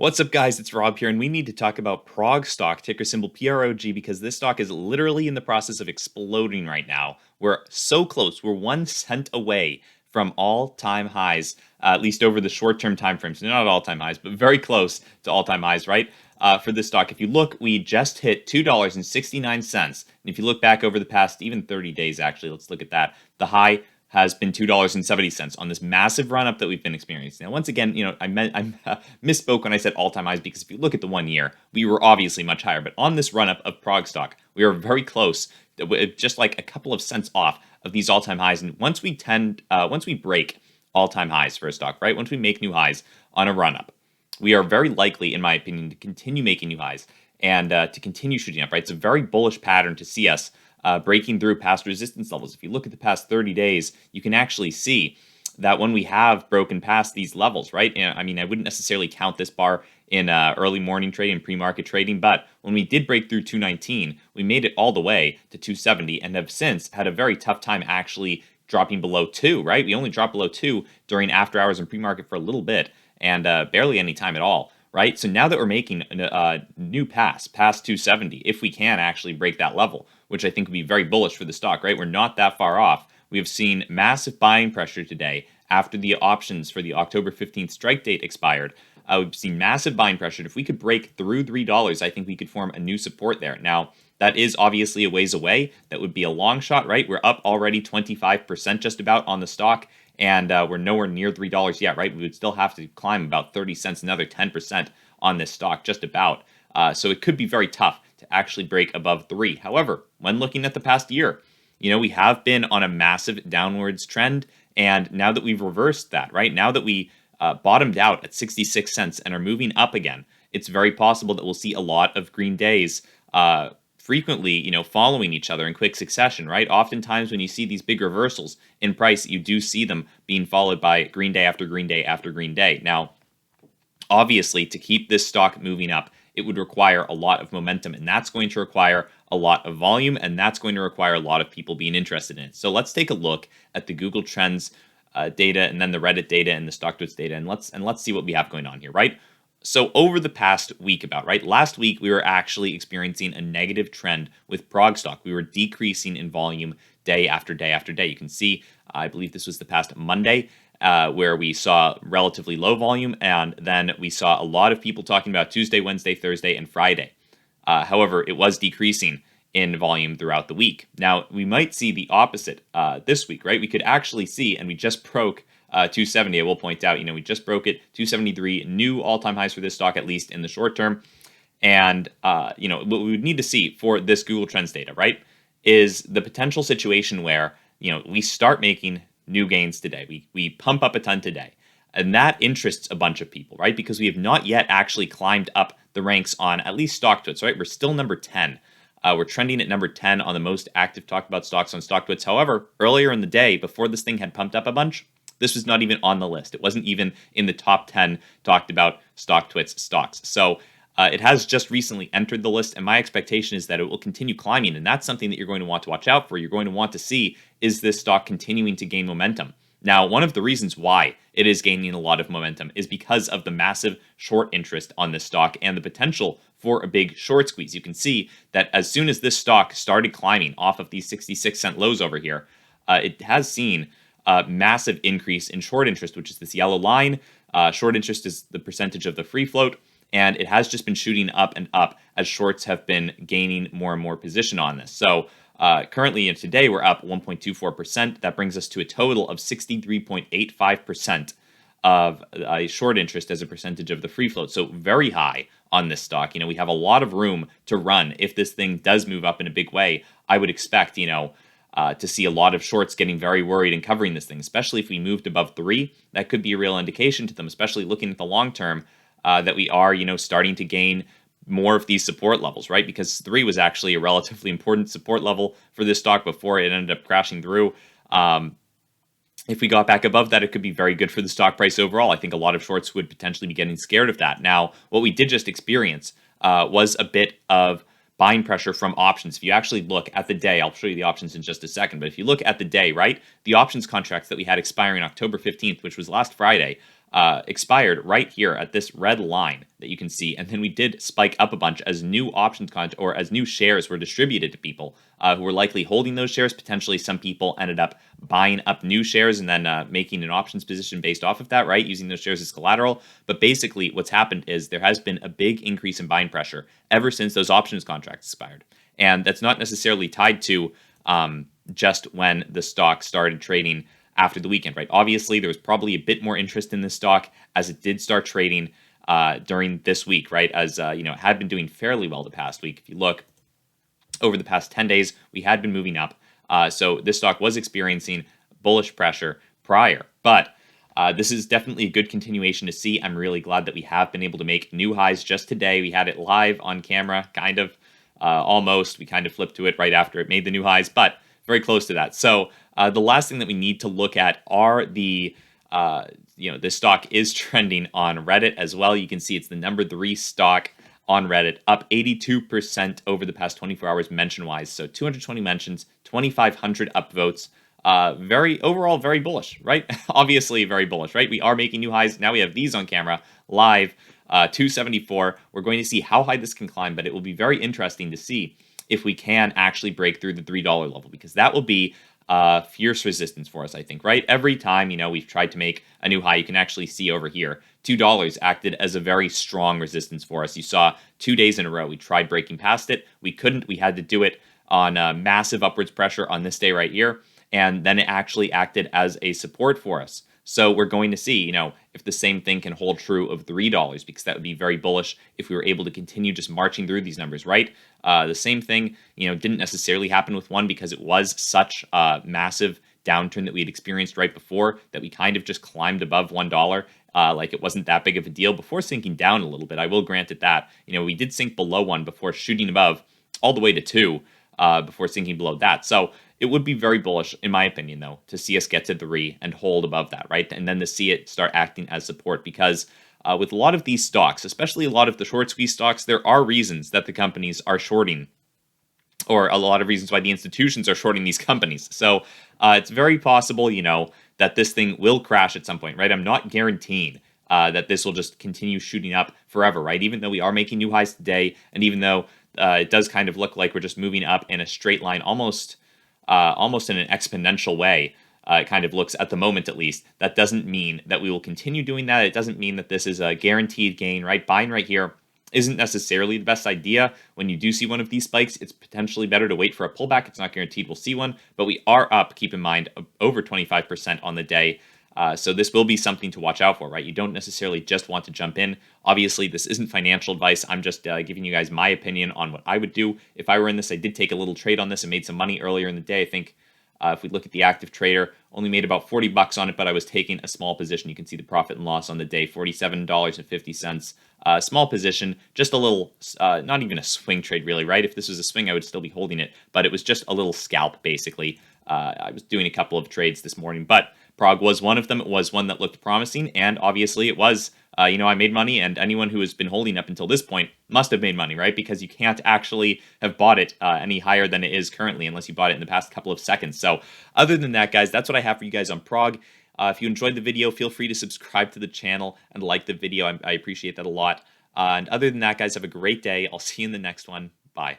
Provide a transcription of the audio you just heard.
What's up, guys? It's Rob here, and we need to talk about Prog stock, ticker symbol PROG, because this stock is literally in the process of exploding right now. We're so close. We're 1 cent away from all-time highs, at least over the short-term time frame. So not all-time highs, but very close to all-time highs, right? For this stock, if you look, we just hit $2.69. And if you look back over the past even 30 days, actually, let's look at that. The high has been $2.70 on this massive run up that we've been experiencing. Now, once again, I misspoke when I said all time highs because if you look at the 1 year, we were obviously much higher. But on this run up of Prog stock, we are very close, just like a couple of cents off of these all time highs. And once we break all time highs for a stock, right? Once we make new highs on a run up, we are very likely, in my opinion, to continue making new highs and to continue shooting up, right? It's a very bullish pattern to see us breaking through past resistance levels. If you look at the past 30 days, you can actually see that when we have broken past these levels, right? And I mean, I wouldn't necessarily count this bar in early morning trading, pre-market trading, but when we did break through 219, we made it all the way to 270 and have since had a very tough time actually dropping below 2, right? We only dropped below 2 during after hours and pre-market for a little bit and barely any time at all. Right, so now that we're making a new past 270, if we can actually break that level, which I think would be very bullish for the stock, right? We're not that far off. We have seen massive buying pressure today after the options for the October 15th strike date expired. We've seen massive buying pressure. If we could break through $3, I think we could form a new support there. Now, that is obviously a ways away. That would be a long shot, right? We're up already 25% just about on the stock, and we're nowhere near $3 yet, right? We would still have to climb about 30 cents, another 10% on this stock, just about. So it could be very tough to actually break above 3. However, when looking at the past year, we have been on a massive downwards trend, and now that we've reversed that, right? Now that we bottomed out at 66 cents and are moving up again, it's very possible that we'll see a lot of green days frequently, following each other in quick succession, right? Oftentimes when you see these big reversals in price, you do see them being followed by green day after green day after green day. Now, obviously, to keep this stock moving up, it would require a lot of momentum, and that's going to require a lot of volume, and that's going to require a lot of people being interested in it. So let's take a look at the Google Trends data, and then the Reddit data, and the StockTwits data, and let's see what we have going on here, right? So over the past week last week, we were actually experiencing a negative trend with Prog stock. We were decreasing in volume day after day after day. You can see, I believe this was the past Monday, where we saw relatively low volume, and then we saw a lot of people talking about Tuesday, Wednesday, Thursday, and Friday. However, it was decreasing in volume throughout the week. Now, we might see the opposite this week, right? We could actually see, and we just broke 270. I will point out, we just broke it, 273, new all-time highs for this stock, at least in the short term. And, what we would need to see for this Google Trends data, right, is the potential situation where, we start making new gains today. We pump up a ton today. And that interests a bunch of people, right? Because we have not yet actually climbed up the ranks on at least StockTwits, right? We're still number 10. We're trending at number 10 on the most active talked about stocks on StockTwits. However, earlier in the day, before this thing had pumped up a bunch, this was not even on the list. It wasn't even in the top 10 talked about StockTwits stocks. So it has just recently entered the list, and my expectation is that it will continue climbing, and that's something that you're going to want to watch out for. You're going to want to see, is this stock continuing to gain momentum? Now, one of the reasons why it is gaining a lot of momentum is because of the massive short interest on this stock and the potential for a big short squeeze. You can see that as soon as this stock started climbing off of these 66-cent lows over here, it has seen a massive increase in short interest, which is this yellow line. Short interest is the percentage of the free float, and it has just been shooting up and up as shorts have been gaining more and more position on this. So currently, today, we're up 1.24%. That brings us to a total of 63.85% of short interest as a percentage of the free float. So very high on this stock. We have a lot of room to run. If this thing does move up in a big way, I would expect, to see a lot of shorts getting very worried and covering this thing, especially if we moved above 3. That could be a real indication to them, especially looking at the long term, that we are, starting to gain more of these support levels, right? Because 3 was actually a relatively important support level for this stock before it ended up crashing through. If we got back above that, it could be very good for the stock price overall. I think a lot of shorts would potentially be getting scared of that. Now, what we did just experience was a bit of buying pressure from options. If you actually look at the day, I'll show you the options in just a second, but if you look at the day, right, the options contracts that we had expiring October 15th, which was last Friday, expired right here at this red line that you can see, and then we did spike up a bunch as new options contract or as new shares were distributed to people who were likely holding those shares. Potentially, some people ended up buying up new shares and then making an options position based off of that, right? Using those shares as collateral. But basically, what's happened is there has been a big increase in buying pressure ever since those options contracts expired, and that's not necessarily tied to just when the stock started trading after the weekend, right? Obviously, there was probably a bit more interest in this stock as it did start trading during this week, right? As it had been doing fairly well the past week. If you look over the past 10 days, we had been moving up. So this stock was experiencing bullish pressure prior, but this is definitely a good continuation to see. I'm really glad that we have been able to make new highs just today. We had it live on camera, kind of, almost. We kind of flipped to it right after it made the new highs, but very close to that. So the last thing that we need to look at are the this stock is trending on Reddit as well. You can see it's the number 3 stock on Reddit, up 82% over the past 24 hours mention-wise. So 220 mentions, 2,500 upvotes. Overall, very bullish, right? Obviously, very bullish, right? We are making new highs. Now we have these on camera, live, 274. We're going to see how high this can climb, but it will be very interesting to see if we can actually break through the $3 level, because that will be fierce resistance for us, I think, right? Every time, we've tried to make a new high, you can actually see over here, $2 acted as a very strong resistance for us. You saw 2 days in a row, we tried breaking past it. We couldn't. We had to do it on massive upwards pressure on this day right here. And then it actually acted as a support for us. So we're going to see, if the same thing can hold true of $3, because that would be very bullish if we were able to continue just marching through these numbers, right? The same thing, didn't necessarily happen with one because it was such a massive downturn that we had experienced right before that we kind of just climbed above $1. Like it wasn't that big of a deal before sinking down a little bit. I will grant it that. We did sink below 1 before shooting above all the way to 2 before sinking below that. So it would be very bullish, in my opinion, though, to see us get to 3 and hold above that, right? And then to see it start acting as support, because with a lot of these stocks, especially a lot of the short squeeze stocks, there are reasons that the companies are shorting, or a lot of reasons why the institutions are shorting these companies. So it's very possible, that this thing will crash at some point, right? I'm not guaranteeing that this will just continue shooting up forever, right? Even though we are making new highs today, and even though it does kind of look like we're just moving up in a straight line, almost in an exponential way. It kind of looks at the moment, at least. That doesn't mean that we will continue doing that. It doesn't mean that this is a guaranteed gain, right? Buying right here isn't necessarily the best idea. When you do see one of these spikes, it's potentially better to wait for a pullback. It's not guaranteed we'll see one, but we are up, keep in mind, over 25% on the day. So this will be something to watch out for, right? You don't necessarily just want to jump in. Obviously, this isn't financial advice. I'm just giving you guys my opinion on what I would do. If I were in this, I did take a little trade on this and made some money earlier in the day. I think if we look at the active trader, only made about 40 bucks on it, but I was taking a small position. You can see the profit and loss on the day, $47.50. Small position, just a little, not even a swing trade really, right? If this was a swing, I would still be holding it, but it was just a little scalp, basically. I was doing a couple of trades this morning, but Prog was one of them. It was one that looked promising, and obviously it was. I made money, and anyone who has been holding up until this point must have made money, right? Because you can't actually have bought it any higher than it is currently unless you bought it in the past couple of seconds. So other than that, guys, that's what I have for you guys on Prog. If you enjoyed the video, feel free to subscribe to the channel and like the video. I appreciate that a lot. And other than that, guys, have a great day. I'll see you in the next one. Bye.